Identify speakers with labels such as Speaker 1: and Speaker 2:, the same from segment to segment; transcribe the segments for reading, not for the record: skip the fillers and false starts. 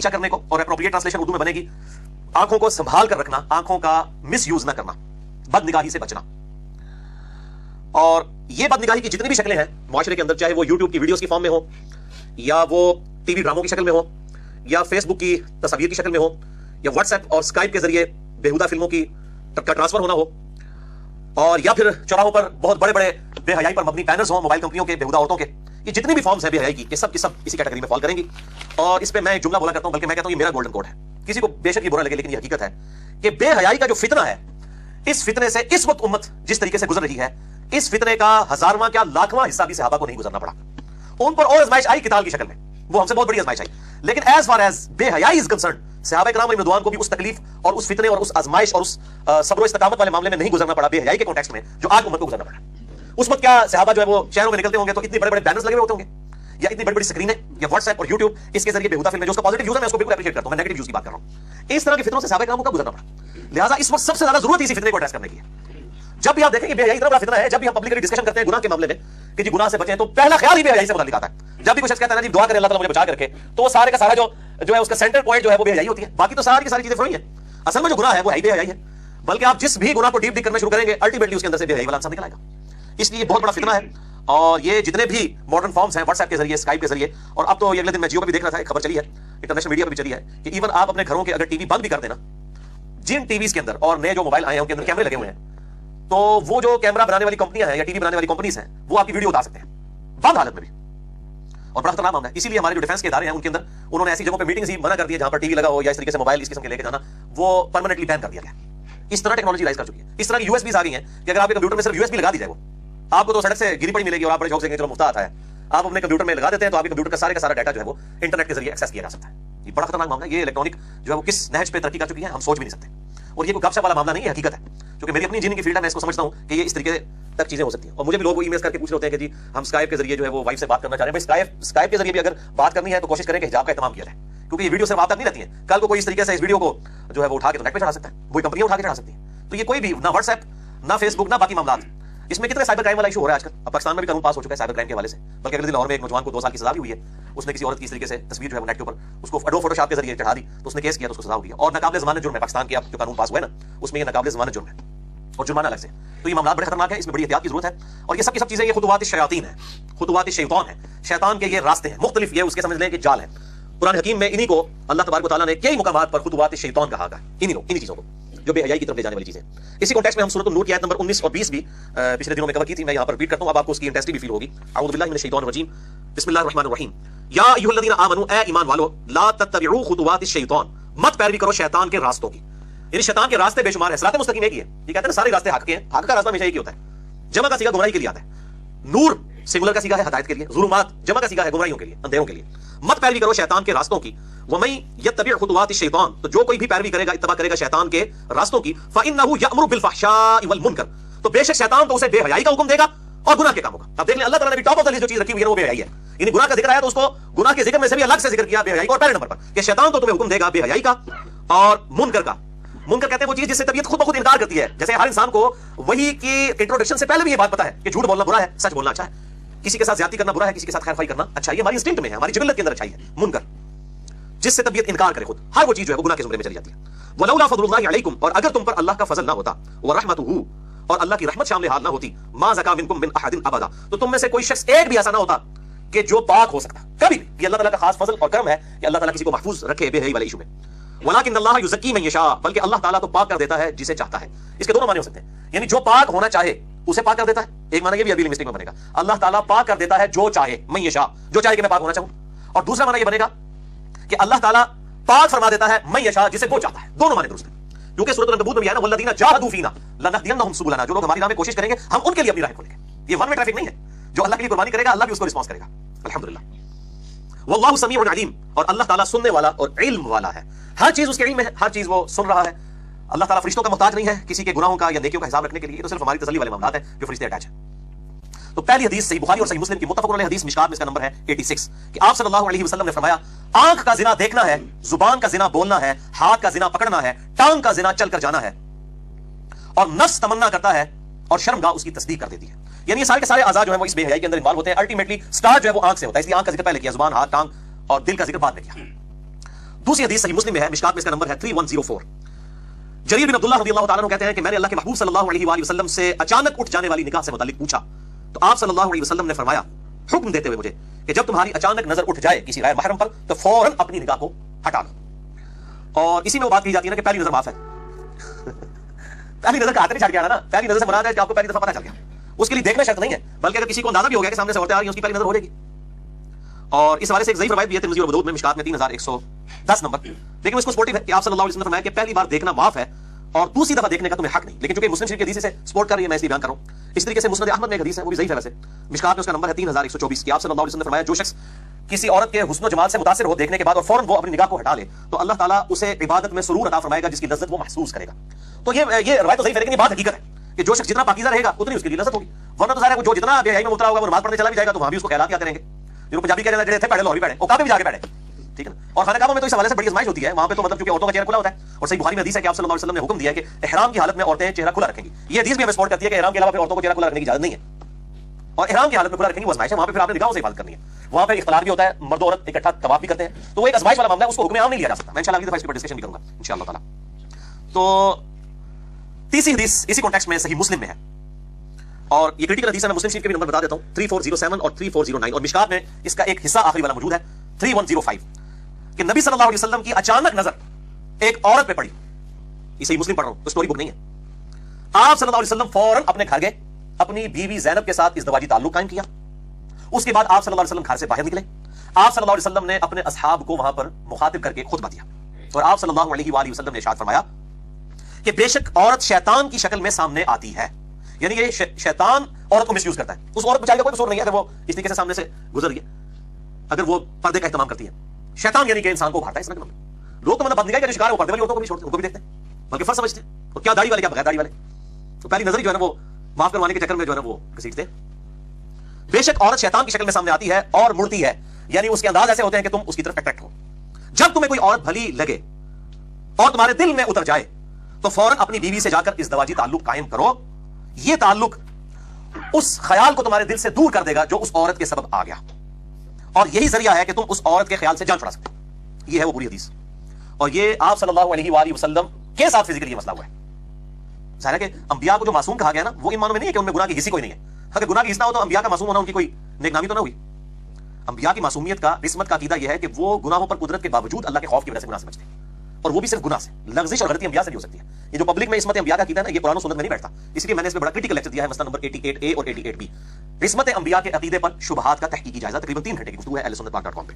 Speaker 1: करने को और एप्रोप्रिएट ट्रांसलेशन उर्दू में बनेगी आंखों को संभाल कर रखना, आंखों का मिस यूज ना करना, बदनिगाही से बचना। और ये बदनिगाही की जितनी भी शक्लें हैं मुआशरे के अंदर, चाहे वो यूट्यूब की वीडियोस की फॉर्म में हो, या वो टीवी ड्रामों की शक्ल में हो, या फेसबुक की तस्वीर की शक्ल में हो, या व्हाट्सएप और स्काइप के जरिए बेहुदा फिल्मों की ट्रांसफर होना हो, और या फिर चौराहों पर बहुत बड़े बड़े बेहयाई पर मबनी बैनर्स हो मोबाइल कंपनियों के बेहुदा औरतों के, ये जितनी भी फॉर्म्स हैं बेहयाई की, ये सब इसी कैटेगरी में फॉल करेंगी। और इस पे मैं एक जुमला बोला करता हूं, बल्कि मैं कहता हूं ये मेरा गोल्डन कोड है। किसी को बेशक ये बुरा लगे, लेकिन ये हकीकत है कि बेहयाई का जो फितना है, इस फितने से इस वक्त उम्मत जिस तरीके से गुजर रही है, इस फितने का हजारवां क्या लाखवां हिस्सा भी सहाबा को नहीं गुजरना पड़ा। उन पर और आजमाइश आई किताल की शक्ल में, वो हमसे बहुत बड़ी आजमाइश आई, लेकिन एज फार एज बेहयाई इज कंसर्न, सहाबा किराम रिज़वान को भी उस तकलीफ और उस फितने और उस आजमाइश और उस सब्र इस्तकामत वाले मामले में नहीं गुजरना पड़ा बेहयाई के कॉन्टेक्स्ट में, जो आज उम्मत को गुजरना पड़ा। उस वक्त क्या सहाबा जो है वो शहरों में निकलते होंगे तो इतने बड़े बड़े बैनर्स लगे होते होंगे, या इतनी बड़ी बड़ी स्क्रीन है, या व्हाट्सएप और यूट्यूब, इसके जरिए बेहुदा फिल्म जो उसका पॉजिटिव यूज है मैं उसको बिल्कुल एप्रिशिएट करता हूं, मैं नेगेटिव यूज की बात कर रहा हूं। इस तरह के फितनों से सहाबा किराम को गुजरना पड़ा। लिहाजा इस वक्त सबसे ज्यादा जरूरत इसी फितने को एड्रेस करने की है। जब भी आप देखेंगे बेहयाई इतना बड़ा फितना है, जब भी हम पब्लिकली डिस्कशन करते हैं गुनाह के मामले में कि जी गुनाह से बचें, तो पहला ख्याल ही बेहयाई से मुताल्लिक आता है। जब भी कुछ कहता है ना जी दुआ करें अल्लाह ताला मुझे बचा के रखे, तो वो सारे का सारा जो है उसका सेंटर पॉइंट जो है वो बेहयाई होती है। बाकी तो सारी की सारी चीजें फ्री है। असल में जो गुनाह है वो बेहयाई है। बल्कि आप जिस भी गुनाह को डीप करना शुरू करेंगे, अल्टीमेटली उसके अंदर से बेहयाई वाला आंसर निकल आएगा। इसलिए बहुत बड़ा फितना है। और ये जितने भी मॉडर्न फॉर्म्स हैं व्हाट्सएप के जरिए, स्काइप के जरिए, और अब तो अगले दिन मैं जियो पे भी देख रहा था, एक खबर चली है, इंटरनेशनल मीडिया पे भी चली है कि इवन आप अपने घरों के अगर टीवी बंद भी कर देना, जिन टीवीज के अंदर और नए जो मोबाइल आए हैं उनके अंदर कैमरे लगे हुए हैं, तो वो जो कैमरा बनाने वाली कंपनियां हैं या टीवी बनाने वाली कंपनीज हैं, वो आपकी वीडियो उतार सकते हैं बंद हालत में भी। और बड़ा खतरनाक मामला है। इसीलिए हमारे जो डिफेंस के इदारे हैं उनके अंदर उन्होंने ऐसी जगहों पे मीटिंग्स ही मना कर दी है जहां पर टीवी लगा हो या इस तरीके से मोबाइल इस किस्म के लेके जाना, वो परमानेंटली बैन कर दिया गया। इस तरह टेक्नोलॉजी राइज कर चुकी है। इस तरह की यूएसबी आ गई है कि अगर आपके कंप्यूटर में सिर्फ यूएसबी लगा दी जाए, वो आपको तो सड़क से गिरी पड़ी मिलेगी और आप बड़े शौक से चलो मुफ्त आता है, आप अपने कंप्यूटर में लगा देते हैं तो आपके कंप्यूटर का सारा डाटा जो है वो इंटरनेट के जरिए एक्सेस किया जा सकता है। ये बड़ा खतरनाक मामला है। ये इलेक्ट्रॉनिक जो है वो किस नहज पे तरक्की कर चुकी है हम सोच भी नहीं सकते। और ये कोई गपशप वाला मामला नहीं है, हकीकत है। क्योंकि मेरी अपनी इंजीनियरिंग की फील्ड है, मैं इसको समझता हूं कि ये इस तरीके तक चीजें हो सकती हैं। और मुझे भी लोग ईमेल करके पूछ रहे होते हैं कि जी हम स्काइप के जरिए जो है वो वाइफ से बात करना चाह रहे हैं। भाई स्काइप के जरिए भी अगर बात करनी है तो कोशिश करें कि हिजाब का इस्तेमाल किया जाए, क्योंकि ये वीडियो सिर्फ आप तक नहीं रहती है। कल को कोई इस तरीके से इस वीडियो को जो है वो उठा के तो नेट पे चढ़ा सकता है, वो कंपनियां उठा के चढ़ा सकती है। तो ये कोई भी ना व्हाट्सएप ना फेसबुक ना बाकी मामला, इसमें कितने साइबर क्राइम वाला इशू हो रहा है आजकल। अब पाकिस्तान में भी कानून पास हो चुका है साइबर क्राइम के हवाले से। बल्कि अगले दिन लाहौर में एक नौजवान को 2 साल की सजा भी हुई है। उसने किसी औरत की इस तरीके से तस्वीर जो है वो नेट के ऊपर उसको एडोब फोटोशॉप के जरिए चढ़ा दी, तो उसने केस किया तो उसको सजा हुई है। और नाकाबिले ज़मानत जुर्म है। पाकिस्तान के अब जो कानून पास हुआ है ना, उसमें ये नाकाबिले ज़मानत जुर्म है और जुर्माना अलग से। तो ये मामला बड़े खतरनाक है, इसमें बड़ी एहतियात की जरूरत है। और ये सब की सब चीजें ये खुतवात शयातीन है, खुतवात शैतान है, शैतान के ये रास्ते हैं मुख्तलिफ, ये उसके समझ लें कि जाल है। कुरान हकीम में इन्हीं को अल्लाह तबारक व तआला ने कई मुकामात पर खुतवात शैतान कहा है, इन्हीं चीजों को जो बेहयाई की तरफ ले जाने वाली चीजें। इसी कॉन्टेक्स्ट में हम सूरह नूर की आयत नंबर 19 और 20 भी पिछले दिनों में कवर की थी। मैं यहां पर रिपीट करता हूं, अब आपको उसकी इंटेंसिटी भी फील होगी। अऊज़ु बिल्लाहि मिनश शैतानिर रजीम, बिस्मिल्लाहिर रहमानिर रहीम। या अय्युहल्लज़ीना आमनू, ए ईमान वालो, ला तत्तबिउ खुतवातिश शैतान, मत पैरवी करो शैतान के रास्तों की। यानी शैतान के रास्ते बेशुमार है, सिरात मुस्तकीम एक ही है। ये कहते हैं सारे रास्ते हक के हैं, हक का रास्ता हमेशा एक ही होता है। जमा का सीगा गुमराही के लिए आता है, नूर सिंगुलर का सीगा है हिदायत के लिए, ज़ुलुमात जमा का सीगा है गुमराहियों के लिए, अंधेरों के लिए। मत पैरवी करो शैतान के रास्तों की। वमन यत्तबि खुतवातिश शैतान, तो जो कोई भी पैरवी करेगा, इत्तबा करेगा शैतान के रास्तों की, फइन्नहु यअमुरु बिल फहशाइ वल मुनकर, तो बेशक शैतान तो उसे बेहयाई का हुक्म देगा और गुनाह के कामों का। अब देख लें अल्लाह ताला ने भी टॉप ऑफ द लिस्ट जो चीज रखी हुई है वो बेहयाई है। यानी गुनाह का जिक्र आया तो उसको गुनाह के जिक्र में से भी अलग से जिक्र किया बेहयाई को, और पहले नंबर पर कि शैतान तो तुम्हें हुक्म देगा बेहयाई का और मुनकर का। मुनकर कहते हैं वो चीज जिससे तबीयत खुद ब खुद इनकार करती है। जैसे हर इंसान को वही की इंट्रोडक्शन से पहले भी ये बात पता है कि झूठ बोलना बुरा है, सच बोलना अच्छा है, किसी के साथ ज्यादती करना बुरा है, किसी के साथ खैर खाई करना अच्छा है। ये हमारी इंस्टिंक्ट में है, हमारी जिबल्लत के अंदर अच्छाई है। मुनकर जिससे तबीयत इनकार करे खुद, हर वो चीज जो है वो गुनाह के जुमरे में चली जाती है। वलौला फज़लुल्लाहि अलैकुम, और अगर तुम पर अल्लाह का फजल ना होता, व रहमतुहु, और अल्लाह की रहमत शामिल हाल ना होती, मा ज़का मिनकुम मिन अहदिन अबदा, तो तुम में से कोई शख्स एक भी ऐसा ना होता कि जो पाक हो सकता कभी भी। ये अल्लाह ताला का खास फजल और करम है कि अल्लाह ताला किसी को महफूज रखे बेहयाई वाले इशू में। वलाकिन अल्लाह युज़क्की मन यशा, बल्कि अल्लाह ताला तो पाक कर देता है जिसे चाहता है। इसके दोनों माने हो सकते हैं, यानी जो पाक होना चाहे उसे पाक कर देता है। एक माना ये भी अभी लिंग्विस्टिक में बनेगा, अल्लाह ताला पाक कर देता है जो चाहे, मन यशा, जो चाहे कि मैं पाक होना चाहूं। और दूसरा माना ये बनेगा कि अल्लाह ताला पाक फरमा देता है मन यशा, जिसे वो चाहता है। दोनों माने दुरुस्त है, क्योंकि सूरह अल-अनकबूत में भी आया ना, वल्लज़ीना जाहदू फीना लनहदियन्नहुम सुबुलना, जो लोग हमारी राह में कोशिश करेंगे हम उनके लिए अपनी राह खोलेंगे। ये वन वे ट्रैफिक नहीं है, जो अल्लाह के लिए कुर्बानी करेगा अल्लाह भी उसको रिस्पॉन्स करेगा। अल्हम्दुलिल्लाह, वल्लाहु समीउन अलीम, और अल्लाह ताला सुनने वाला और इल्म वाला है। हर चीज उसके इल्म में है, हर चीज वो सुन रहा है। अल्लाह ताला फरिश्तों का मोहताज नहीं है किसी के गुनाहों का या नेकियों का हिसाब रखने के लिए, तो सिर्फ हमारी तसल्ली वाले मामलात हैं जो फरिश्ते अटैच है। तो पहली हदीस सही बुखारी और सही मुस्लिम की मुत्तफ़क़ुन अलैह हदीस, मिशकात में इसका नंबर है 86, कि आप सल्लल्लाहु अलैहि वसल्लम ने फरमाया, आंख का जिना देखना है, जुबान का जिना बोलना है, हाथ का जिना पकड़ना है, टांग का जिना चल कर जाना है, और नफ्स तमन्ना करता है और शर्मगाह उसकी तस्दीक कर देती है। यानी ये सारे के सारे आज़ाद जो है वो इस बेहयाई के अंदर इन्वॉल्व होते हैं। अल्टीमेटली स्टार्ट जो है वो आंख से होता है, इसलिए आंख का जिक्र पहले किया, जुबान, हाथ, टांग और दिल का जिक्र बाद में किया। दूसरी हदीस सही मुस्लिम में है, मिशकात में इसका नंबर है 3104। जरीर बिन अब्दुल्लाह रज़ियल्लाहु ताला अन्हु कहते हैं कि मैंने अल्लाह के महबूब सल्लल्लाहु अलैहि वसल्लम से अचानक उठ जाने वाली निगाह से मुतालिक पूछा, तो आप सल्लल्लाहु अलैहि वसल्लम ने फरमाया, हुक्म देते हुए मुझे, कि जब तुम्हारी अचानक नजर उठ जाए किसी गैर महरम पर तो फौरन अपनी निगाह को हटा लो। और इसी में वो बात की जाती है ना कि पहली नजर माफ है। पहली नजर का हाथ नहीं छाट गया ना, पहली नजर से मुराद है कि आपको पहली दफा पता चल गया, उसके लिए देखना शर्त नहीं है, बल्कि अगर किसी को अंदाजा भी हो गया कि सामने से औरतें आ रही हैं, उसकी पहली नजर हो जाएगी। और इस हवाले से एक ज़ईफ़ रवायत भी है तिरमिज़ी और अबू दाऊद में, मिशकात में 3110 नंबर, लेकिन इसको स्पोर्टिव है कि आप सल्लल्लाहु अलैहि वसल्लम ने फरमाया कि पहली बार देखना माफ है और दूसरी दफा देखने का तुम्हें हक नहीं। लेकिन चूंकि मुस्लिम शरीफ की हदीस से सपोर्ट कर रही है, मैं इसलिए बयान कर रहा हूं। इस तरीके से मुस्नद अहमद में एक हदीस है, वो भी ज़ईफ़ है वैसे, मिशकात में उसका नंबर है 3124 कि आप सल्लल्लाहु अलैहि वसल्लम ने फरमाया, जो शख्स किसी औरत के हुस्न व जमाल से मुतासिर हो देखने के बाद और फौरन वो अपनी निगाह को हटा ले तो अल्लाह ताला उसे इबादत में सुरूर अता फरमाएगा जिसकी लज्जत वो महसूस करेगा। तो ये रवायत तो ज़ईफ़ है, लेकिन ये बात हकीकत है कि जो शख्स जितना पाकीज़ा रहेगा उतनी उसके लिए लज्जत होगी। वरना तो सारा जो जितना बेहयाई में उतरा होगा वो नमाज पढ़ने चला भी जाएगा तो वहां भी उसको ख्यालात क्या करेंगे, जो पंजाबी कह रहे थे पढ़े लाहौरी पढ़े, वो काबे भी जाके पढ़े, ठीक है ना। और खाने काबा में तो इस हवाले से बड़ी आजमाइश होती है, वहां पे तो मतलब क्योंकि औरतों का चेहरा खुला होता है, और सही बुखारी में हदीस है कि आप सल्लल्लाहु अलैहि वसल्लम ने हुक्म दिया है कि इहराम की हालत में औरतें चेहरा खुला रखेंगी। ये हदीस भी हमें सपोर्ट करती है कि इहराम के अलावा फिर औरतों को चेहरा खुला रखने की इजाजत नहीं है, और इहराम की हालत में खुला रखने की आजमाइश है, वहां पे फिर आपने निगाहों से हिफाजत करनी है। वहां पे इख्तिलाफ भी होता है, मर्द औरत इकट्ठा तवाफ भी करते हैं, तो वो एक आजमाइश वाला मामला है, उसको हुक्म आम नहीं लिया जा सकता। मैं इंशाअल्लाह अगली दफा इस पर डिस्कशन भी करूंगा इंशाअल्लाह ताला। तो तीसरी हदीस इसी कॉन्टेक्स्ट में सही मुस्लिम में है, और ये क्रिटिकल हदीस है, मैं मुस्लिम शरीफ के भी नंबर बता देता हूं, 3407 और 3409, और मिशकात में इसका एक हिस्सा आखिरी वाला मौजूद है 3105 कि नबी सल्लल्लाहु अलैहि वसल्लम की अचानक नजर एक औरत पे पड़ी। ये सही मुस्लिम पढ़ रहा हूं, तो स्टोरी बुक नहीं है। आप सल्लल्लाहु अलैहि वसल्लम फौरन अपने घर गए, अपनी बीवी ज़ैनब के साथ इज़्दिवाजी ताल्लुक कायम किया। उसके बाद आप सल्लल्लाहु अलैहि वसल्लम घर से बाहर निकले। आप सल्लल्लाहु अलैहि वसल्लम ने अपने असहाब को वहां पर मुखातिब करके खुतबा दिया, और आप सल्लल्लाहु अलैहि वसल्लम ने इरशाद फरमाया कि बेशक औरत शैतान की शक्ल में सामने आती है, यानी ये शैतान औरत को मिसयूज करता है। उस औरत बेचारी का कोई कसूर नहीं है अगर वो इस तरीके से सामने से गुजर रही है, अगर वो पर्दे का इस्तेमाल करती है। शैतान यानी कि इंसान को उभारता है इस मतलब में। लोग तो मतलब बदनिगाही का जो शिकार है वो पर्दे वाली औरतों को भी छोड़ते, उनको भी देखते हैं, बल्कि फर्ज समझते हैं, और क्या दाढ़ी वाले क्या बगैर दाढ़ी वाले, तो पहली नजर ही जो है ना वो माफ करवाने के चक्कर में जो है ना वो घसीटते हैं। बेशक औरत शैतान की शक्ल में सामने आती है और मुड़ती है, यानी उसके अंदाज ऐसे होते हैं कि तुम उसकी तरफ अट्रैक्ट हो। जब तुम्हें कोई औरत भली लगे और तुम्हारे दिल में उतर जाए तो फौरन अपनी बीवी से जाकर इज़्दिवाजी ताल्लुक कायम करो। यह ताल्लुक उस ख्याल को तुम्हारे दिल से दूर कर देगा जो उस औरत के सबब आ गया, और यही जरिया है कि तुम उस औरत के ख्याल से जान छुड़ा सकते। यह है वो पूरी हदीस, और ये आप सल्लल्लाहु अलैहि वसल्लम के साथ फिजिकली मसला हुआ है। ज़ाहिर है कि अंबिया को जो मासूम कहा गया ना, वो इन मानों में नहीं है कि उनमें गुनाह की हिस्सी कोई नहीं है। अगर गुनाह की हिस्सा हो तो अंबिया का मासूम होना उनकी कोई नेकनामी तो ना हुई। अंबिया की मासूमियत का, इस्मत का अकीदा यह है कि वो गुनाहों पर कुदरत के बावजूद अल्लाह के खौफ की वजह से गुनाह समझते हैं, और वो भी सिर्फ गुनाह से, लग़ज़िश और गलती अंबिया से नहीं हो सकती है। ये जो पब्लिक में इस्मत अंबिया का अकीदा है ना, ये कुरान और सुन्नत में नहीं बैठता। इसलिए मैंने इसमें बड़ा क्रिटिकल लेक्चर दिया है, मसला नंबर 88A और 88B, इस्मत अंबिया के अकीदे पर शुबहात का तहकीकी जायजा, तकरीबन 3 घंटे की गुफ्तगू है ahlusunnatpark.com पे।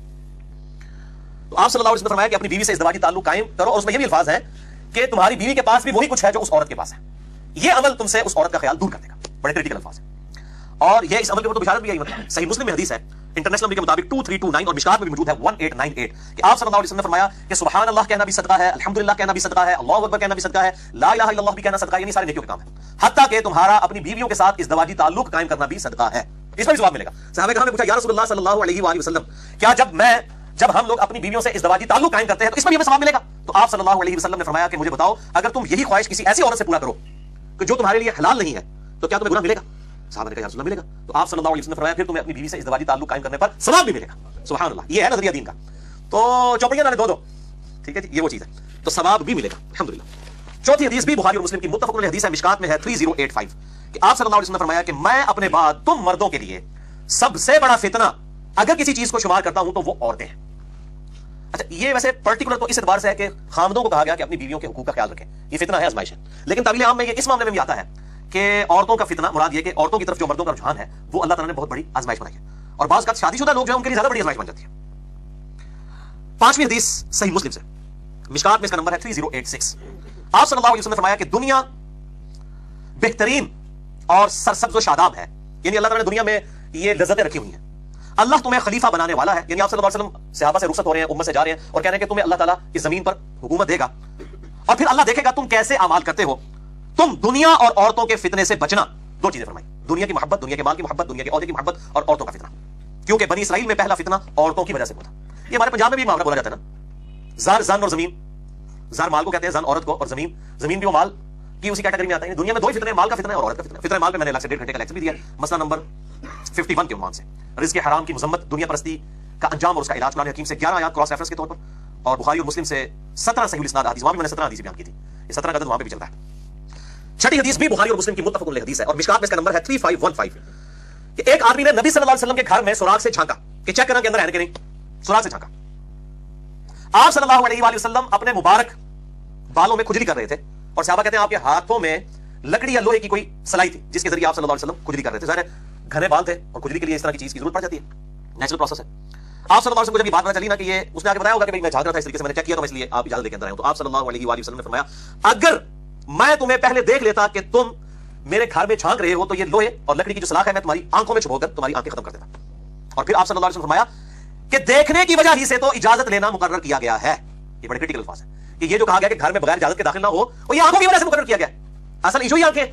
Speaker 1: तो आप सल्लल्लाहु अलैहि वसल्लम ने फरमाया कि अपनी बीवी से इज़्दिवाजी ताल्लुक कायम करो, और उसमें ये भी अल्फाज है कि तुम्हारी बीवी के पास भी वही कुछ है जो उस औरत के पास है। ये अमल तुमसे उस औरत का ख्याल दूर कर देगा। बड़े क्रिटिकल अल्फाज है, और ये इस अमल के ऊपर तो बिशारत भी आई। मतलब सही मुस्लिम में हदीस है, इंटरनेशनल नंबर के मुताबिक 2329, और मिशकात में भी मौजूद है 1898 कि आप सल्लल्लाहु अलैहि वसल्लम ने फरमाया कि सुभान अल्लाह कहना भी सदका है, अल्हम्दुलिल्लाह कहना भी सदका है, अल्लाहु अकबर कहना भी सदका है, ला इलाहा इल्लल्लाह भी कहना सदका है, यानी सारे नेकियों के काम है। हत्ता कि तुम्हारा अपनी बीवियों के साथ इज़्दिवाजी ताल्लुक कायम करना भी सदका है। इसमें भी जवाब मिलेगा। सहाबा किराम ने पूछा, या रसूलुल्लाह सल्लल्लाहु अलैहि वसल्लम, क्या जब हम लोग अपनी बीवियों से इज़्दिवाजी ताल्लुक कायम करते हैं तो इसमें भी हमें सवाब मिलेगा? तो आप सल्लल्लाहु अलैहि वसल्लम ने फरमाया कि मुझे बताओ, अगर तुम यही ख्वाहिश किसी ऐसी औरत से पूरा करो कि जो तुम्हारे लिए हलाल नहीं है, तो क्या तुम्हें गुनाह मिलेगा? साहब ने कहा, या रसूलल्लाह मिलेगा। तो आप सल्लल्लाहु अलैहि वसल्लम ने फरमाया, फिर तुम्हें अपनी बीवी से इज़्दिवाजी ताल्लुक कायम करने पर सवाब भी मिलेगा। सुभान अल्लाह, ये है नजरिया दीन का। तो चौपड़ियां ना दो, ठीक है जी, ये वो चीज है, तो सवाब भी मिलेगा अल्हम्दुलिल्लाह। चौथी हदीस भी बुखारी और मुस्लिम की मुत्तफ़क़ुन अलैह हदीस है, मिशकात में है 3085 कि आप सल्लल्लाहु अलैहि वसल्लम ने फरमाया कि मैं अपने बाद तुम मर्दों के लिए सबसे बड़ा फितना अगर किसी चीज को शुमार करता हूं तो वो औरतें हैं। अच्छा, ये वैसे पर्टिकुलर तो इस एतबार से है कि खामदों को कहा गया कि अपनी बीवियों के हुकूक का ख्याल रखें, ये फितना है, आजमाइश है। लेकिन तावील आम में ये इस मामले में भी आता है कि औरतों का फितना मुराद ये कि औरतों की तरफ जो मर्दों का रुझान है वो अल्लाह ताला ने बहुत बड़ी आजमाइश बनाई है, और बाज़ का शादीशुदा लोग जो है उनके लिए ज्यादा बड़ी आजमाइश बन जाती है। पांचवी हदीस सही मुस्लिम से, मिशकात में इसका नंबर है 3086। आप सल्लल्लाहु अलैहि वसल्लम ने फरमाया कि दुनिया बेहतरीन और सरसब्ज़ व शादाब है, यानी अल्लाह ताला ने दुनिया में ये लज़्ज़तें रखी हुई हैं। अल्लाह तुम्हें खलीफा बनाने वाला है, यानी आप सल्लल्लाहु अलैहि वसल्लम सहाबा से रुखसत हो रहे हैं, उम्मत से जा रहे हैं और कह रहे हैं कि तुम्हें अल्लाह ताला इस जमीन पर हुकूमत देगा, और फिर अल्लाह देखेगा तुम कैसे अमाल करते हो। तुम दुनिया और औरतों के फितने से बचना। दो चीजें फरमाई, दुनिया की मोहब्बत, दुनिया के माल की मोहब्बत, दुनिया के औहदे की मोहब्बत, और औरतों का फितना, क्योंकि बनी इसराइल में पहला फितना औरतों की वजह से हुआ था। ये हमारे पंजाब में भी मामला बोला जाता है ना, ज़र जन और जमीन। ज़र माल को कहते हैं, जन औरत को, और जमीन भी वो माल की उसी कैटेगरी में आता है। दुनिया में दो ही फितने, माल का फितना और औरत का फितना। फितना माल पे मैंने अलग से 1.5 घंटे का लेक्चर भी दिया, मसला नंबर 51 के उन्वान से, रिज़्क़ हराम की मुज़म्मत, दुनिया परस्ती का अंजाम और उसका इलाज, कुरान हकीम से 11 आयत क्रॉस रेफरेंस के तौर पर, اور بخاری اور مسلم سے 17 صحیح الاسناد حدیث, وہاں بھی میں نے 17 حدیث بیان کی تھی, یہ 17 کا عدد وہاں پہ بھی چلتا ہے. چھٹی حدیث بھی بخاری اور مسلم کی متفق علیہ حدیث ہے, اور مشکات میں اس کا نمبر ہے 3515, کہ ایک آدمی نے نبی صلی اللہ علیہ وسلم کے گھر میں سوراخ سے جھانکا کہ چیک کرنا کہ اندر ہے کہ نہیں, سوراخ سے جھانکا. آپ صلی اللہ علیہ وآلہ وسلم اپنے مبارک بالوں میں کھجلی کر رہے تھے, اور صحابہ کہتے ہیں آپ کے ہاتھوں میں لکڑی یا لوہے کی کوئی سلائی تھی جس کے ذریعے آپ صلی اللہ علیہ وسلم کھجلی کر رہے تھے. ظاہر ہے گھنے بال تھے, اور کھجلی کے لیے اس طرح کی چیز کی ضرورت پڑ جاتی ہے, نیچرل پروسیس ہے. آپ صلی اللہ علیہ وسلم کو جب یہ بات پتہ چلی نا کہ یہ, اس نے آگے بتایا ہوگا کہ میں جھانک رہا تھا, اس طریقے سے میں نے چیک کیا تو اس لیے آپ اجازت لے کے اندر آئے. تو آپ صلی اللہ علیہ وآلہ وسلم نے فرمایا اگر میں تمہیں پہلے دیکھ لیتا کہ تم میرے گھر میں جھانک رہے ہو تو یہ لوہے اور لکڑی کی جو سلاخ ہے میں تمہاری آنکھوں میں چھپو کر تمہاری آنکھیں ختم کر دیتا. اور پھر آپ صلی اللہ علیہ وسلم فرمایا کہ دیکھنے کی وجہ ہی سے تو اجازت لینا مقرر کیا گیا ہے. یہ بڑے کرٹیکل الفاظ ہے کہ یہ جو کہا گیا کہ گھر میں بغیر اجازت کے داخل نہ ہو, اور یہ آنکھوں کی وجہ سے مقرر کیا گیا ہے. اصل ایشو ہی آنکھیں.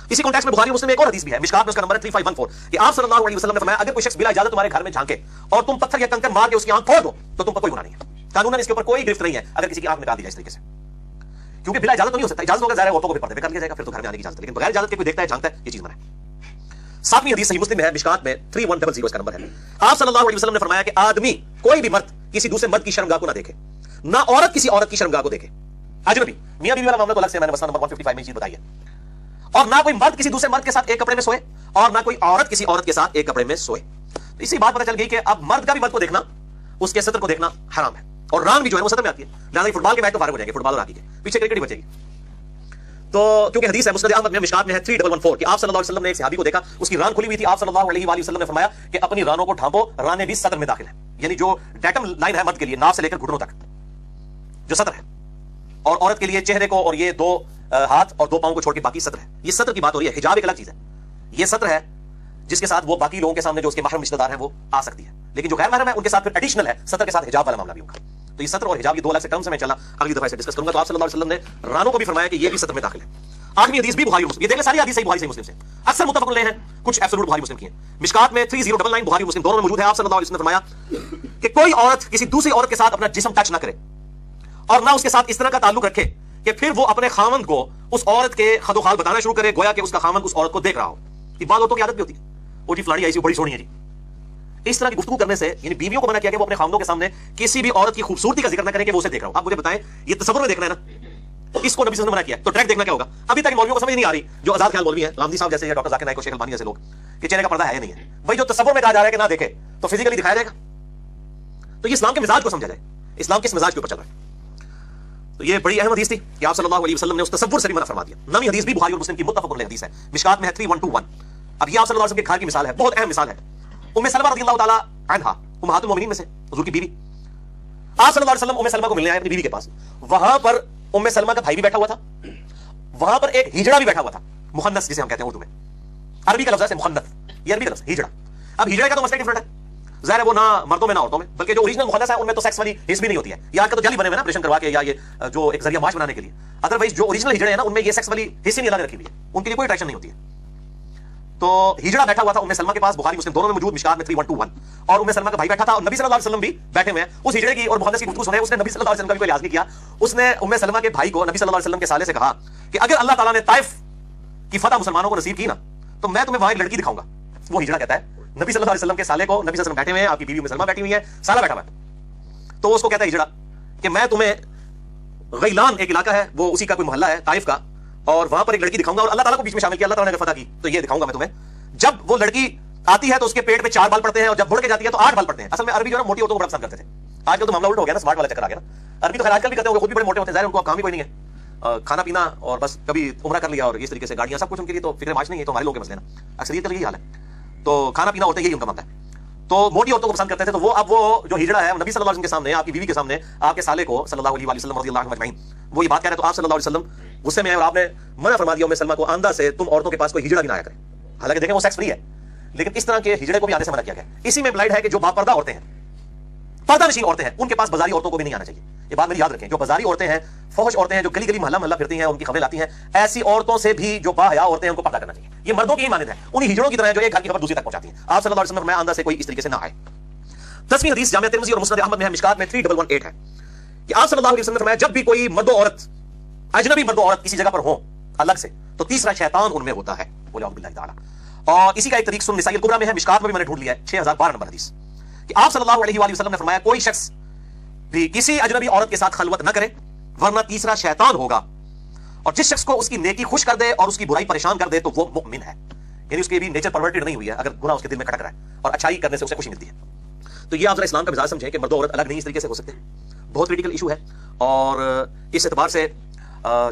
Speaker 1: اسی کانٹیکسٹ میں بخاری اور مسلم میں ایک اور حدیث بھی ہے, مشکات میں اس کا نمبر ہے 3514, کہ آپ صلی اللہ علیہ وسلم نے فرمایا اگر کوئی شخص بلا اجازت تمہارے گھر میں جھانکے اور تم پتھر یا کنکر مار کے اس کی آنکھ پھوڑ دو تو تم پر کوئی گناہ نہیں ہے. قانوناً اس کے اوپر کوئی گرفت نہیں ہے اگر کسی کی آنکھ نکال دی جائے اس طریقے سے, کیونکہ بلا اجازت تو نہیں ہو سکتا. اجازت ہوگا ظاہر ہے عورتوں کو بھی پردے پہ کر لیا جائے گا, پھر تو گھر میں آنے کی اجازت ہے, لیکن بغیر اجازت کے کوئی دیکھتا ہے جھانکتا ہے یہ چیز منع ہے. 7ویں حدیث صحیح مسلم میں ہے, مشکات میں 3100 اس کا نمبر ہے. آپ صلی اللہ علیہ وسلم نے فرمایا کہ آدمی کوئی بھی مرد کسی دوسرے مرد کی شرمگاہ کو نہ دیکھے, نہ عورت کسی عورت کی شرمگاہ کو دیکھے. اجنبی میاں بیوی والا معاملہ تو الگ سے میں نے مسئلہ نمبر 155 میں چیز بتائی ہے. اور نہ کوئی مرد کسی دوسرے مرد کے ساتھ ایک کپڑے میں سوئے, اور نہ کوئی عورت کسی عورت کے ساتھ ایک کپڑے میں سوئے. اسی بات پتہ چل گئی کہ اب مرد کا بھی مرد کو دیکھنا, اس کے صدر کو دیکھنا حرام ہے, اور ران بھی جو ہے وہ صدر میں آتی ہے. لہٰذا فٹ بال کے میچ تو فارغ ہو جائیں گے, فٹ بال اور ہاکی کے پیچھے کرکٹ ہی بچے گی. تو کیونکہ حدیث ہے مسند احمد میں مشکات میں ہے 3114, کہ آپ صلی اللہ علیہ وسلم نے ایک صحابی کو دیکھا, اس کی ران کھلی ہوئی تھی. آپ صلی اللہ علیہ وآلہ وسلم نے فرمایا کہ اپنی رانوں کو ڈھانپو, رانیں بھی صدر میں داخل ہیں, یعنی جو ڈیٹم لائن ہے مرد کے لیے ناف سے لے کر گھٹنوں تک جو صدر ہے, اور عورت کے لیے چہرے کو اور یہ 2 ہاتھ اور 2 پاؤں کو چھوڑ کے باقی صدر ہے. یہ صدر کی بات ہو رہی ہے. حجاب ایک الگ چیز ہے, یہ صدر ہے جس کے ساتھ وہ باقی لوگوں کے سامنے جو اس کے محرم رشتہ دار ہیں وہ آ سکتی ہے, لیکن جو غیر محرم ہے ان کے ساتھ پھر ایڈیشنل ہے صدر کے ساتھ حجاب والا معاملہ بھی ہوگا. تو یہ صدر اور حجاب یہ 2 الگ سے ٹرمز میں چلا, اگلی دفعہ سے ڈسکس کروں گا. تو آپ صلی اللہ علیہ وسلم نے رانوں کو بھی فرمایا کہ یہ بھی صدر میں داخل ہے. 8ویں حدیث بھی بخاری مسلم, یہ دیکھ لیں ساری حدیث صحیح بخاری صحیح مسلم سے, اکثر متفق علیہ ہیں, کچھ ایبسولوٹ بخاری مسلم کی ہیں. مشکات میں 3099 بخاری مسلم دونوں میں موجود ہے. آپ صلی اللہ علیہ وسلم نے فرمایا کہ کوئی عورت کسی دوسری عورت کے ساتھ اپنا جسم ٹچ نہ کرے, اور نہ اس کے ساتھ اس طرح کا تعلق رکھے کہ پھر وہ اپنے خاوند کو اس عورت کے خد و خال بتانا شروع کرے, گویا کہ اس کا خاوند اس عورت کو دیکھ رہا ہو. یہ بعض عورتوں کی عادت بھی ہوتی ہے, وہ جی فلاڑی آئی سی بڑی سونی ہے جی. اس طرح کی گفتگو کرنے سے یعنی بیویوں کو منع کیا کہ وہ اپنے خاوندوں کے سامنے کسی بھی عورت کی خوبصورتی کا ذکر نہ کریں کہ وہ اسے دیکھ رہا ہو. آپ مجھے بتائیں یہ تصور میں دیکھنا ہے نا, اس کو نبی صلی اللہ علیہ وسلم نے منع کیا, تو ڈائریکٹ دیکھنا کیا ہوگا؟ ابھی تک مولویوں کو سمجھ نہیں آ رہی, جو آزاد خیال مولوی ہیں, غامدی صاحب جیسے یا ڈاکٹر ذاکر نائک اور شیخ البانی جیسے لوگ, کہ چہرے کا پردہ ہے یا نہیں ہے. بھائی جو تصور میں کہا جا رہا ہے کہ نہ دیکھے تو فزیکلی دکھایا جائے گا, تو یہ اسلام کے مزاج کو سمجھا جائے, اسلام کس مزاج کے اوپر چل رہا ہے. تو یہ بڑی اہم حدیث تھی کہ آپ صلی اللہ علیہ وسلم نے اس تصور سے بھی منع فرما دیا. 9ویں حدیث بھی بخاری اور مسلم کی متفق علیہ حدیث ہے, مشکات میں ہے 3121. اب یہ آپ صلی اللہ علیہ وسلم کے گھر کی مثال ہے, بہت اہم مثال ہے. ام سلمہ رضی اللہ تعالی عنہا امہات المومنین میں سے, حضور کی بیوی. آپ صلی اللہ علیہ وسلم ام سلمہ کو ملنے آئے اپنی بیوی کے پاس. وہاں پر ام سلمہ کا بھائی بھی بیٹھا ہوا تھا, وہاں پر ایک ہجڑا بھی بیٹھا ہوا تھا, مخنث جسے ہم کہتے ہیں اردو میں, عربی کا لفظ ہے مخنث, یہ عربی کا لفظ ہجڑا. اب ہجڑے کا تو مسئلہ ڈفرنٹ ہے, ظاہر ہے وہ نہ مردوں میں نہ عورتوں میں, بلکہ جو اوریجنل مخنث ہے ان میں تو سیکس والی حص بھی نہیں ہوتی ہے. یہ آج کا تو جعلی بنے ہوئے نا آپریشن کروا کے, یا یہ جو ایک ذریعہ معاش بنانے کے لیے. ادروائز جو اوریجنل ہجڑے ہیں نا ان میں یہ سیکس والی حص نہیں لگا رکھی ہوئی ہے, ان کے لیے کوئی اٹریکشن نہیں ہوتی ہے. تو ہجڑا بیٹھا ہوا تھا ام سلمہ کے پاس, بخاری مسلم دونوں میں موجود, مشکات میں 3121. اور ام سلمہ کا بھائی بیٹھا تھا, اور نبی صلی اللہ علیہ وسلم بھی بیٹھے ہوئے ہیں. اس ہجڑے کی اور مخنث کی گفتگو سنے, اس نے نبی صلی اللہ علیہ وسلم کا بھی کوئی لحاظ نہیں کیا. اس نے ام سلمہ کے بھائی کو نبی صلی اللہ علیہ وسلم کے سالے سے کہا کہ اگر اللہ تعالیٰ نے طائف کی فتح مسلمانوں کو نصیب کی نا تو میں تمہیں وہاں ایک لڑکی دکھاؤں گا. وہ ہجڑا کہتا ہے نبی صلی اللہ علیہ وسلم کے سالے کو, نبی صلی اللہ علیہ وسلم بیٹھے ہوئے ہیں, آپ کی بیوی ام سلمہ بیٹھی ہوئی ہے, سالہ بیٹھا ہوا ہے. تو اس کو کہتا ہے ہجڑا کہ میں تمہیں غیلان ایک علاقہ ہے, وہ اسی کا کوئی محلہ ہے طائف کا, اور وہاں پر ایک لڑکی دکھاؤں گا, اور اللہ تعالیٰ کو بیچ میں شامل کیا, اللہ تعالیٰ نے اگر فتح کی تو یہ دکھاؤں گا میں تمہیں. جب وہ لڑکی آتی ہے تو اس کے پیٹ پہ 4 بال پڑتے ہیں, اور جب مڑ کے جاتی ہے تو 8 بال پڑتے ہیں. اصل میں عربی جو ہے موٹی عورتوں کو بڑا پسند کرتے تھے. آج کل تو معاملہ الٹا ہو گیا نا, سمارٹ والا چکر آ گیا نا. عربی تو خیر آج کل بھی کرتے ہیں, خود بھی بڑے موٹے ہوتے ہیں, ظاہر ان کو کام ہی کوئی نہیں ہے, کھانا پینا اور بس کبھی عمرہ کر لیا اور اس طریقے سے گاڑیاں سب کچھ ان کے لیے تو فکر معاش نہیں ہے. تو ہمارے لوگوں کے مسئلے نا اکثریت کا یہی حال ہے, تو کھانا پینا ہوتا ہے یہی ان کا معاملہ ہے. تو موٹی عورتوں کو پسند کرتے تھے. تو وہ اب وہ جو ہجڑا ہے نبی صلی اللہ علیہ وسلم کے سامنے, آپ کی بیوی کے سامنے, آپ کے سالے کو صلی اللہ علیہ وسلم رضی اللہ عنہ اجمعین, وہ یہ بات کہہ رہے. تو آپ صلی اللہ علیہ وسلم غصے میں آئے اور آپ نے منع فرما دیا ام سلمہ کو, آندہ سے تم عورتوں کے پاس کوئی ہجڑا بھی نہ آیا کرے. حالانکہ دیکھیں وہ سیکس فری ہے, لیکن اس طرح کے ہجڑے کو بھی آنے سے منع کیا گیا. اسی میں بلائڈ ہے کہ جو باپردہ عورتیں ہیں, پردہ نشین عورتیں ہیں, ان کے پاس بازاری عورتوں کو بھی نہیں آنا چاہیے. یہ بات میری یاد رکھیں, جو بازاری عورتیں ہیں, فحش عورتیں ہیں, جو گلی گلی محلہ محلہ پھرتی ہیں, ان کی خبریں لاتی ہیں, ایسی عورتوں سے بھی جو باحیا عورتیں ہیں ان کو پردہ کرنا چاہیے. یہ مردوں کی ہی مانند ہے, انہی ہجڑوں کی طرح جو ایک گھر کی خبر دوسری تک پہنچاتی ہیں. آپ صلی اللہ علیہ وسلم میں آندہ سے کوئی اس طریقے سے نہ آئے. 10ویں حدیث جامع ترمذی اور مسند احمد میں ہے, مشکات میں 3118 ہے کہ آپ صلی اللہ علیہ وسلم نے فرمایا جب بھی کوئی مرد و عورت, اجنبی مرد و عورت کسی جگہ پر ہوں الگ سے, تو تیسرا شیطان ان میں ہوتا ہے. بولے اعوذ باللہ تعالی. اور اسی کا ایک طریق سن نسائی الکبریٰ میں ہے, مشکات میں بھی میں نے ڈھونڈ لیا ہے 6012 نمبر حدیث, کہ آپ صلی اللہ علیہ وآلہ وسلم نے فرمایا کوئی شخص بھی کسی اجنبی عورت کے ساتھ خلوت نہ کرے ورنہ تیسرا شیطان ہوگا، اور جس شخص کو اس کی نیکی خوش کر دے اور اس کی برائی پریشان کر دے تو وہ مؤمن ہے، یعنی اس کی بھی نیچر پرورٹڈ نہیں ہوئی ہے، اگر گناہ اس کے دل میں کھٹک رہا ہے اور اچھائی کرنے سے اسے خوشی ملتی ہے۔ تو یہ آپ ذرا اسلام کا مزاج سمجھیں کہ مرد و عورت الگ نہیں اس طریقے سے ہو سکتے، بہت کریٹیکل ایشو ہے۔ اور اس اعتبار سے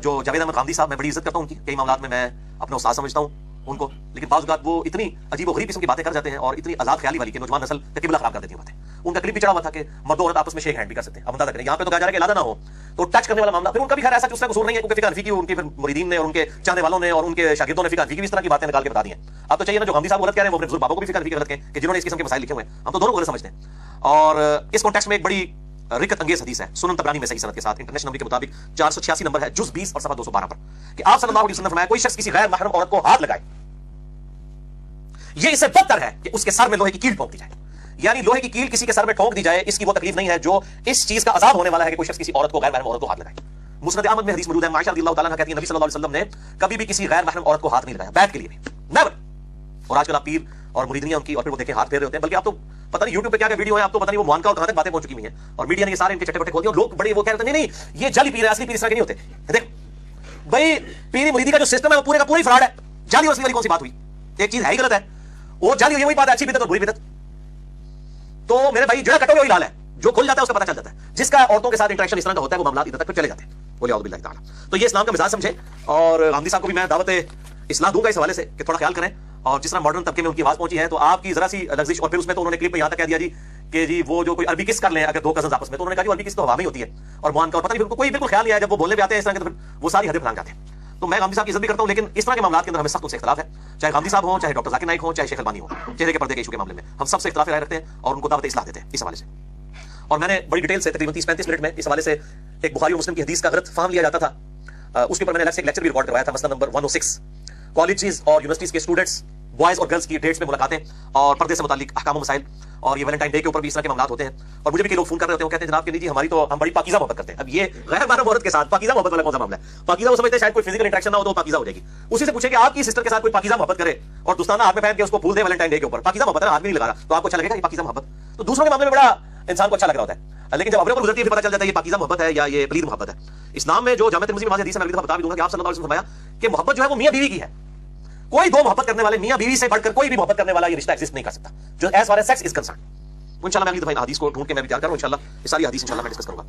Speaker 1: جو جاوید احمد غامدی صاحب، میں بڑی عزت کرتا ہوں ان کی، کئی معاملات میں اپنا استاد سمجھتا ہوں ان کو، لیکن بعض اوقات وہ اتنی عجیب و غریب قسم کی باتیں کر جاتے ہیں اور اتنی آزاد خیالی والی کہ نوجوان نسل کا قبلہ خراب کر دیتی ہیں باتیں۔ ان کا کلپ بھی چڑھا ہوا تھا کہ مرد و عورت آپس میں شیک ہینڈ بھی کر سکتے ہیں، اب اندازہ کریں، یہاں پہ تو کہا جا رہا ہے کہ علادہ نہ ہو، تو ٹچ کرنے والا معاملہ، پھر ان کا بھی خیر ایسا کہ اس میں قصور نہیں ہے، کیونکہ فقہ حنفی کی ان کے مریدین نے اور ان کے چاہنے والوں نے اور ان کے شاگردوں نے فقہ حنفی کی اس طرح کی باتیں نکال کے بتا دی ہیں۔ اب تو چاہیے نا جو غامدی صاحب غلط کہہ رہے ہیں وہ اپنے بزرگ بابوں کو بھی فقہ حنفی غلط کہیں کہ جنہوں نے اس قسم کے مسائل لکھے ہوئے ہیں، ہم تو دونوں کو غلط سمجھتے ہیں۔ اور اس کانٹیکسٹ میں ایک بڑی رکت انگیز حدیث ہے سنن طبرانی میں صحیح سند کے ساتھ، انٹرنیشنل نمبر کے مطابق 486 نمبر ہے، جز 20 اور صفحہ 212 پر، کہ آپ صلی اللہ علیہ وسلم نے فرمایا کوئی شخص کسی غیر محرم عورت کو ہاتھ لگائے، یہ اس سے بدتر ہے کہ اس کے سر میں لوہے کی کیل ٹھونک دی جائے، یعنی لوہے کی کیل کسی کے سر میں ٹھونک دی جائے، اس کی وہ تکلیف نہیں ہے جو اس چیز کا عذاب ہونے والا ہے کہ کوئی شخص کسی عورت کو، غیر محرم عورت کو ہاتھ لگائے۔ مسند احمد میں حدیث موجود ہے، عائشہ رضی اللہ تعالیٰ عنہا کہتی ہیں نبی صلی اللہ علیہ وسلم نے کبھی بھی کسی غیر محرم عورت کو ہاتھ نہیں لگایا، بیعت کے لیے بھی نیور۔ اور آج کل آپ پیر اور مریدیاں ان کی، اور پھر وہ دیکھیں ہاتھ پھیر رہے ہوتے ہیں، بلکہ آپ تو پتہ نہیں یوٹیوب پہ کیا کیا ویڈیو ہے، آپ تو پتہ نہیں وہ مانکا اور کہاں تک باتیں پہنچ چکی ہوئی ہیں، اور میڈیا نے یہ سارے ان کے چٹے بٹے کھول دیے، اور لوگ بڑے وہ کہہ رہے ہیں نہیں یہ جعلی پیر ہے، اصلی پیر اس طرح کے نہیں ہوتے۔ دیکھ بھائی پیری مریدی کا جو سسٹم ہے وہ پورے کا پورا ہی فراڈ ہے، جعلی اور اصلی والی کون سی بات ہوئی؟ ایک چیز ہے ہی غلط ہے، وہ جعلی ہوئی وہی بات ہے، اچھی بدعت اور بری بدعت۔ تو میرے بھائی جڑا کٹو وہی لال ہے، جو کھل جاتا ہے اس کا پتہ چل جاتا ہے، جس کا عورتوں کے ساتھ انٹریکشن اس طرح کا ہوتا ہے وہ معاملات ادھر تک پھر چلے جاتے ہیں، بولے اعوذ باللہ تعالیٰ۔ تو یہ اسلام کا مزاج سمجھے، اور غامدی صاحب کو بھی میں دعوت اصلاح دوں گا اس حوالے سے کہ تھوڑا خیال کریں، اور جس طرح ماڈرن طبقے میں ان کی آواز پہنچی ہے تو آپ کی ذرا سی لغزش، اور پھر اس میں تو انہوں نے کلپ میں یہاں تک کہہ دیا جی کہ جی وہ جو کوئی عربی کس کر لیں اگر دو کزنز آپس میں، تو انہوں نے کہا کہ عربی کس تو ہوا میں ہوتی ہے اور مان کا، اور پتہ نہیں کوئی بالکل خیال نہیں آیا، جب وہ بولنے پہ آتے ہیں اس طرح کے تو پھر وہ ساری حدیں پھلانگ جاتے ہیں۔ تو میں غامدی صاحب کی عزت بھی کرتا ہوں، لیکن اس طرح کے معاملات کے اندر ہمیں سخت سے اختلاف ہے، چاہے غامدی صاحب ہوں، چاہے ڈاکٹر ذاکر نائک ہوں، چاہے شیخ البانی ہوں، چہرے کے پردے کے ایشو کے معاملے میں ہم سب سے اختلاف رائے رکھتے ہیں اور ان کو دعوت اصلاح دیتے ہیں اس حوالے سے۔ اور میں نے بڑی ڈیٹیل سے تقریباً 30-35 منٹ میں اس حوالے سے ایک بخاری اور مسلم کی حدیث کا غلط فہم لیا جاتا تھا، اس کے اوپر میں نے ایک لیکچر بھی ریکارڈ کروایا تھا، مسئلہ نمبر 106، کالجز اور یونیورسٹیز کے اسٹوڈنٹس بوائز اور گرلز کی ڈیٹس میں ملاقاتیں اور پردے سے متعلق احکام و مسائل، اور یہ ویلنٹائن ڈے کے اوپر بھی اس طرح کے معاملات ہوتے ہیں، اور مجھے بھی کئی لوگ فون کر رہے ہوتے ہیں، کہتے ہیں جناب کہ جی ہماری تو ہم بڑی پاکیزہ محبت کرتے ہیں۔ اب یہ غیر محرم عورت کے ساتھ پاکیزہ محبت والا کون سا معاملہ ہے؟ پاکیزہ وہ سمجھتے ہیں شاید کوئی فزیکل انٹریکشن نہ ہو تو پاکیزہ ہو جائے گی، اسی سے پوچھیں کہ آپ کی سسٹر کے ساتھ کوئی پاکیزہ محبت کرے اور دوستانہ ہاتھ میں پہن کے اس کو پھول دے ویلنٹائن ڈے کے اوپر، پاکیزہ محبت ہے، ہاتھ بھی نہیں لگا رہا، تو آپ کو اچھا لگے گا یہ پاکیزہ محبت؟ تو دوسروں کے معاملے میں بڑا انسان کو اچھا لگ رہا ہوتا ہے، لیکن جب اپنے اوپر گزرتی ہے پھر پتہ چل جاتا ہے یہ پاکیزہ محبت ہے یا یہ پلید محبت ہے۔ اسلام میں جو جامع ترمذی میں حدیث ہے میں اگلی دفعہ بتا بھی دوں گا کہ آپ صلی اللہ علیہ وسلم نے فرمایا کہ محبت جو ہے وہ میاں بیوی کی ہے، کوئی دو محبت کرنے والے میاں بیوی سے بڑھ کر کوئی بھی محبت کرنے والا یہ رشتہ ایگزسٹ نہیں کر سکتا جو as far as sex is concerned. انشاءاللہ میں اگلی دفعہ حدیث کو ڈھونڈ کے میں بھی تیار کروں، انشاءاللہ یہ ساری حدیث انشاءاللہ میں ڈسکس کروں گا۔